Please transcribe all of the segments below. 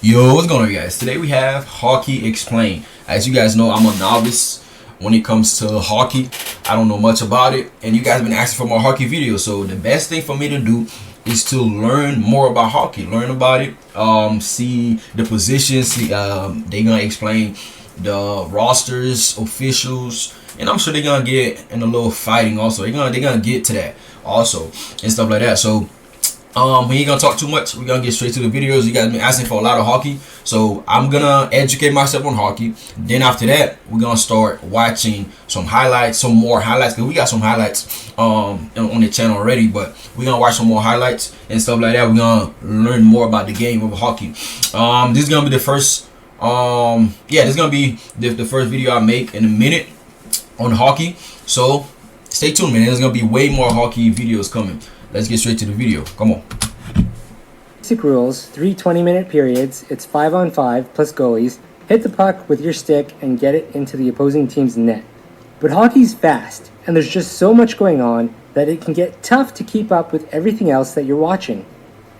Yo, what's going on, guys? Today we have Hockey Explained. As you guys know, I'm a novice when it comes to hockey. I don't know much about it, and you guys have been asking for more hockey videos. So the best thing for me to do is to learn more about hockey, learn about it, see the positions. They're gonna explain the rosters, officials, and I'm sure they're gonna get in a little fighting. Also, they're gonna get to that also and stuff like that. So. We ain't gonna talk too much. We're gonna get straight to the videos. You guys been asking for a lot of hockey, so I'm gonna educate myself on hockey. Then after that, we're gonna start watching some highlights, some more highlights, because we got some highlights on the channel already. But we're gonna watch some more highlights and stuff like that. We're gonna learn more about the game of hockey. This is gonna be the first. This is gonna be the first video I make in a minute on hockey. So stay tuned, man. There's gonna be way more hockey videos coming. Let's get straight to the video. Come on. Basic rules, 3 20-minute periods, it's 5-on-5 plus goalies. Hit the puck with your stick and get it into the opposing team's net. But hockey's fast, and there's just so much going on that it can get tough to keep up with everything else that you're watching.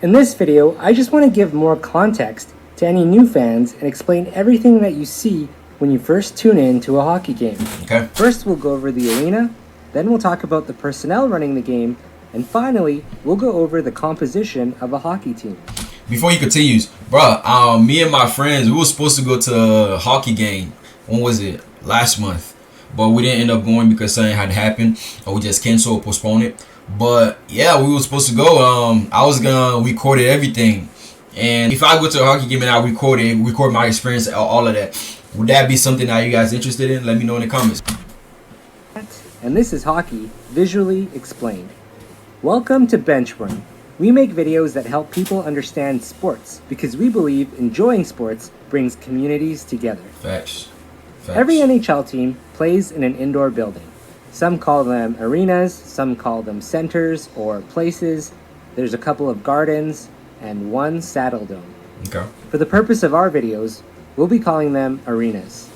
In this video, I just want to give more context to any new fans and explain everything that you see when you first tune in to a hockey game. Okay. First, we'll go over the arena, then we'll talk about the personnel running the game, and finally, we'll go over the composition of a hockey team. Before he continues, bro, me and my friends, we were supposed to go to a hockey game. When was it? Last month. But we didn't end up going because something had happened. Or we just canceled or postponed it. But yeah, we were supposed to go. I was gonna record everything. And if I go to a hockey game and I record my experience, all of that, would that be something that you guys interested in? Let me know in the comments. And this is hockey, visually explained. Welcome to Benchworm. We make videos that help people understand sports because we believe enjoying sports brings communities together. Facts. Every NHL team plays in an indoor building. Some call them arenas, some call them centers or places. There's a couple of gardens and one saddle dome. Okay. For the purpose of our videos, we'll be calling them arenas.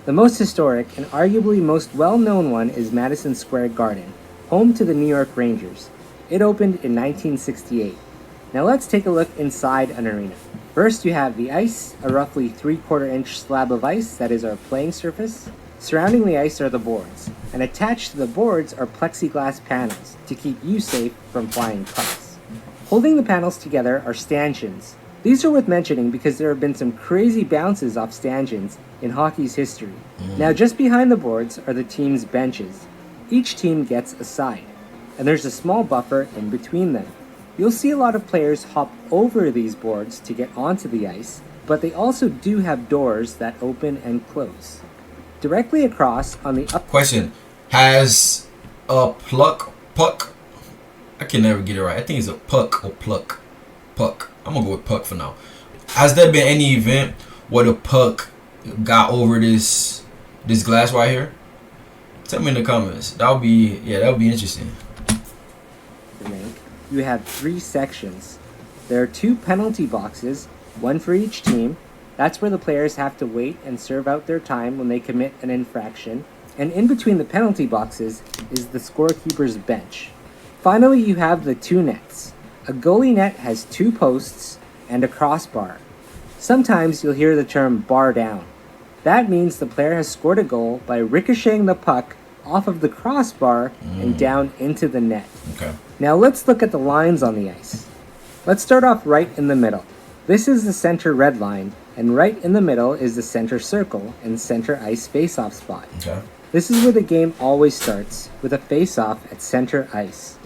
The most historic and arguably most well-known one is Madison Square Garden, home to the New York Rangers. It opened in 1968. Now let's take a look inside an arena. First you have the ice, a roughly 3/4 inch slab of ice that is our playing surface. Surrounding the ice are the boards, and attached to the boards are plexiglass panels to keep you safe from flying pucks. Holding the panels together are stanchions. These are worth mentioning because there have been some crazy bounces off stanchions in hockey's history. Now just behind the boards are the team's benches. Each team gets a side, and there's a small buffer in between them. You'll see a lot of players hop over these boards to get onto the ice, but they also do have doors that open and close. Directly across on the up... Question. Has a puck? I can never get it right. I think it's a puck or pluck. Puck. I'm gonna go with puck for now. Has there been any event where the puck got over this glass right here? Tell me in the comments. That would be interesting. You have 3 sections. There are 2 penalty boxes, one for each team. That's where the players have to wait and serve out their time when they commit an infraction. And in between the penalty boxes is the scorekeeper's bench. Finally, you have the 2 nets. A goalie net has 2 posts and a crossbar. Sometimes you'll hear the term bar down. That means the player has scored a goal by ricocheting the puck off of the crossbar and down into the net. Okay. Now let's look at the lines on the ice. Let's start off right in the middle. This is the center red line, and right in the middle is the center circle and center ice face-off spot. Okay. This is where the game always starts, with a face-off at center ice.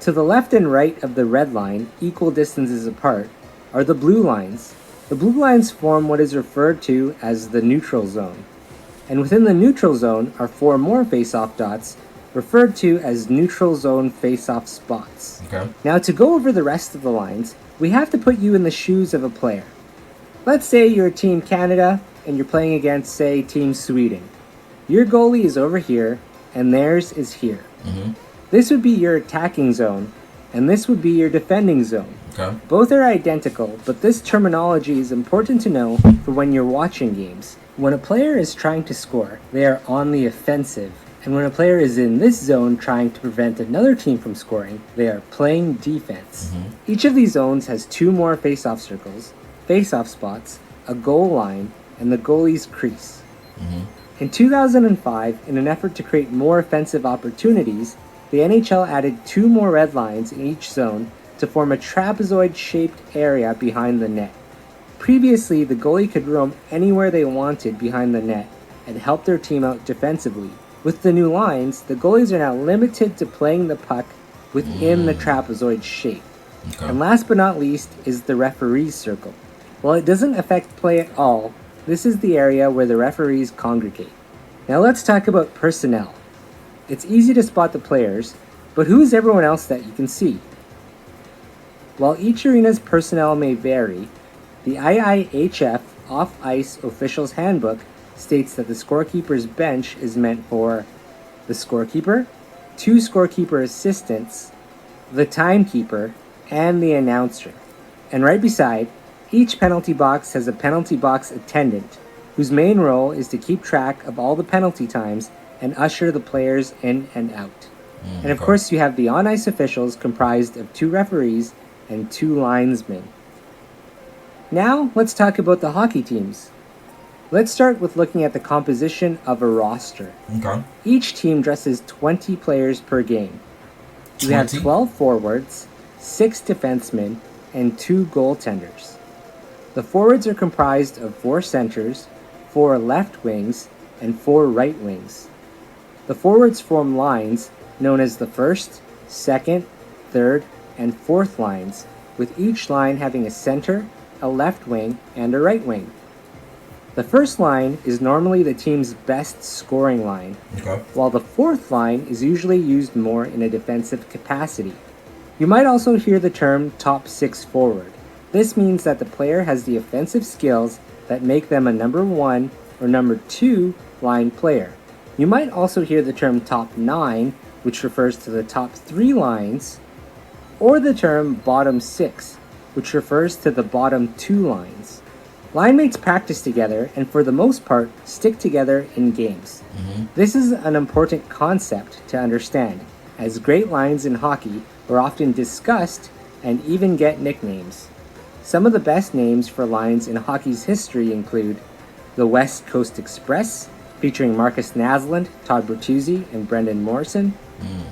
To the left and right of the red line, equal distances apart, are the blue lines. The blue lines form what is referred to as the neutral zone. And within the neutral zone are 4 more face-off dots, referred to as neutral zone face-off spots. Okay. Now to go over the rest of the lines, we have to put you in the shoes of a player. Let's say you're Team Canada and you're playing against, say, Team Sweden. Your goalie is over here and theirs is here. This would be your attacking zone, and this would be your defending zone. Okay. Both are identical, but this terminology is important to know for when you're watching games. When a player is trying to score, they are on the offensive. And when a player is in this zone trying to prevent another team from scoring, they are playing defense. Each of these zones has 2 more face-off circles, face-off spots, a goal line, and the goalie's crease. In 2005, in an effort to create more offensive opportunities, the NHL added 2 more red lines in each zone to form a trapezoid-shaped area behind the net. Previously, the goalie could roam anywhere they wanted behind the net and help their team out defensively. With the new lines, the goalies are now limited to playing the puck within the trapezoid shape. Okay. And last but not least is the referee's circle. While it doesn't affect play at all, this is the area where the referees congregate. Now let's talk about personnel. It's easy to spot the players, but who is everyone else that you can see? While each arena's personnel may vary, the IIHF Off-Ice Officials Handbook states that the scorekeeper's bench is meant for the scorekeeper, 2 scorekeeper assistants, the timekeeper, and the announcer. And right beside, each penalty box has a penalty box attendant, whose main role is to keep track of all the penalty times and usher the players in and out. And of course, you have the on-ice officials comprised of 2 referees and 2 linesmen. Now, let's talk about the hockey teams. Let's start with looking at the composition of a roster. Okay. Each team dresses 20 players per game. You have 20? 12 forwards, 6 defensemen, and 2 goaltenders. The forwards are comprised of 4 centers, 4 left wings, and 4 right wings. The forwards form lines known as the first, second, third, and fourth lines, with each line having a center, a left wing, and a right wing. The first line is normally the team's best scoring line, Okay. while the fourth line is usually used more in a defensive capacity. You might also hear the term top 6 forward. This means that the player has the offensive skills that make them a number 1 or number 2 line player. You might also hear the term top 9, which refers to the top 3 lines, or the term bottom 6, which refers to the bottom 2 lines. Line mates practice together and for the most part stick together in games. This is an important concept to understand, as great lines in hockey are often discussed and even get nicknames. Some of the best names for lines in hockey's history include the West Coast Express, featuring Marcus Naslund, Todd Bertuzzi, and Brendan Morrison,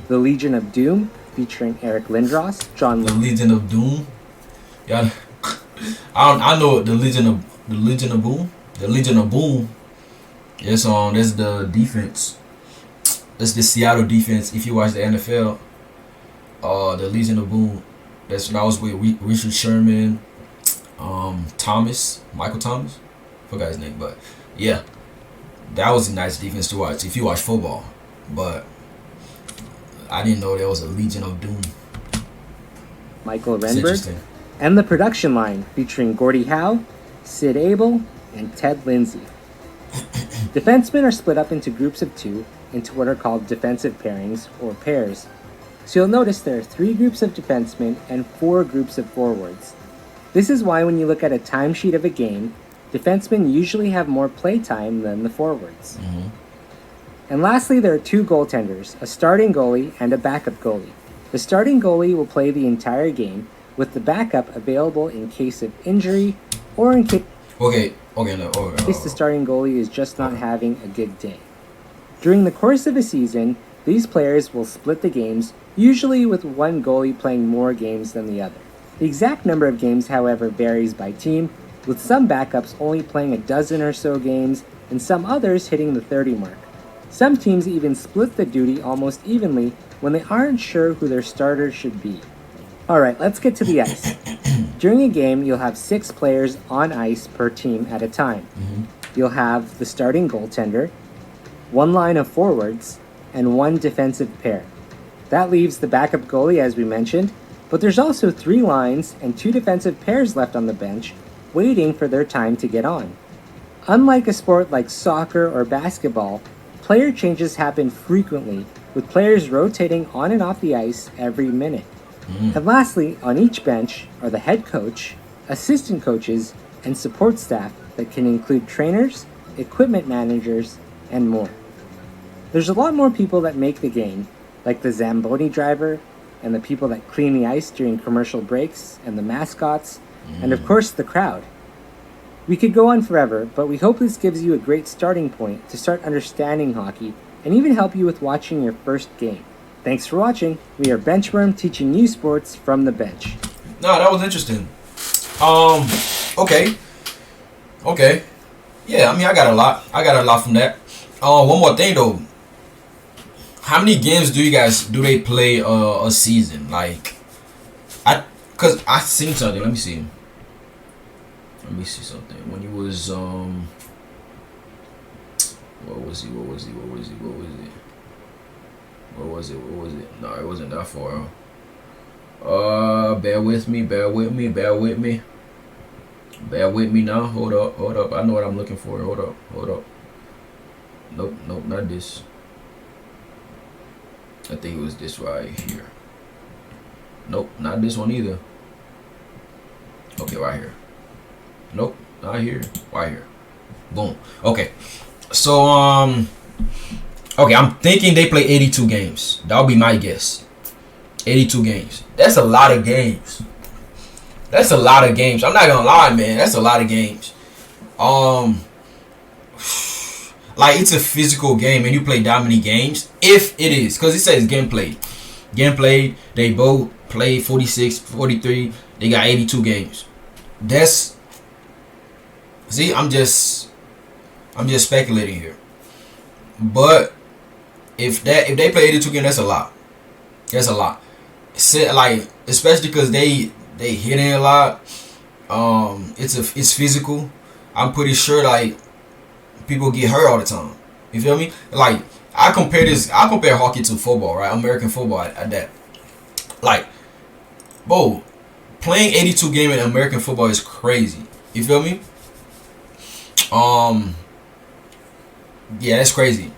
the Legion of Doom, featuring Eric Lindros, John The Legion of Doom. Yeah, I know the Legion of Boom. The Legion of Boom. Yes, that's the defense. That's the Seattle defense. If you watch the NFL, the Legion of Boom. That was with Richard Sherman, Michael Thomas. Forgot his name, but yeah, that was a nice defense to watch if you watch football. But I didn't know there was a Legion of Doom. Michael It's Renberg, interesting. and the production line featuring Gordie Howe, Sid Abel, and Ted Lindsay. Defensemen are split up into groups of 2 into what are called defensive pairings or pairs. So you'll notice there are 3 groups of defensemen and 4 groups of forwards. This is why when you look at a timesheet of a game, defensemen usually have more play time than the forwards. And lastly, there are 2 goaltenders, a starting goalie and a backup goalie. The starting goalie will play the entire game, with the backup available in case of injury or in case the starting goalie is just not having a good day. During the course of a season, these players will split the games, usually with one goalie playing more games than the other. The exact number of games, however, varies by team, with some backups only playing a dozen or so games and some others hitting the 30 mark. Some teams even split the duty almost evenly when they aren't sure who their starter should be. Alright, let's get to the ice. During a game, you'll have 6 players on ice per team at a time. You'll have the starting goaltender, 1 line of forwards, and 1 defensive pair. That leaves the backup goalie, as we mentioned, but there's also 3 lines and 2 defensive pairs left on the bench, waiting for their time to get on. Unlike a sport like soccer or basketball, player changes happen frequently, with players rotating on and off the ice every minute. And lastly, on each bench are the head coach, assistant coaches, and support staff that can include trainers, equipment managers, and more. There's a lot more people that make the game, like the Zamboni driver, and the people that clean the ice during commercial breaks, and the mascots, and of course the crowd. We could go on forever, but we hope this gives you a great starting point to start understanding hockey and even help you with watching your first game. Thanks for watching. We are Benchworm, teaching you sports from the bench. No, that was interesting. Okay. Yeah, I mean, I got a lot from that. One more thing though. How many games do they play a season? Like, cause I seen something. Let me see something. When he was what was he? No, it wasn't that far. Bear with me now. Hold up. I know what I'm looking for. Hold up. Nope, not this. I think it was this right here. Nope, not this one either. Okay, right here. Nope, not here. Right here. Boom. Okay. So okay, I'm thinking they play 82 games. That'll be my guess. 82 games. That's a lot of games. I'm not gonna lie, man. That's a lot of games. Like, it's a physical game and you play that many games. If it is, because it says game played. They both played 46, 43. They got 82 games. See, I'm just speculating here. But if they play 82 games, that's a lot. Like, especially because they hitting a lot. It's physical. I'm pretty sure, like, people get hurt all the time. You feel me? Like, I compare hockey to football, right? American football at that. Like, bro, playing 82 games in American football is crazy. You feel me? Yeah, that's crazy.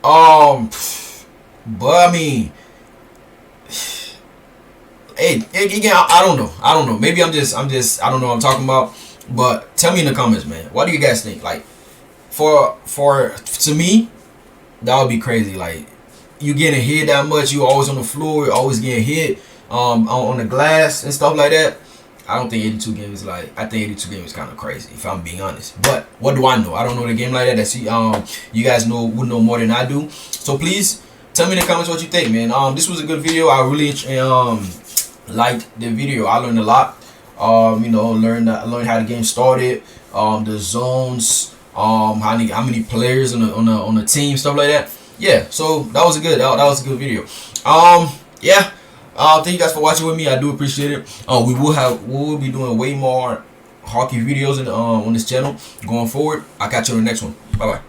But I mean, hey, again, I don't know. Maybe I'm just, I don't know what I'm talking about. But tell me in the comments, man. What do you guys think? Like, to me, that would be crazy. Like, you getting hit that much, you always on the floor, you're always getting hit on the glass and stuff like that. I don't think 82 games I think 82 games is kind of crazy, if I'm being honest. But what do I know? I don't know the game like that. You guys would know more than I do. So please tell me in the comments what you think, man. This was a good video. I really liked the video. I learned a lot. Learned how the game started, the zones, how many players on the team, stuff like that. Yeah, so that was a good video. Yeah. Thank you guys for watching with me. I do appreciate it. We will be doing way more hockey videos on this channel going forward. I'll catch you on the next one. Bye bye.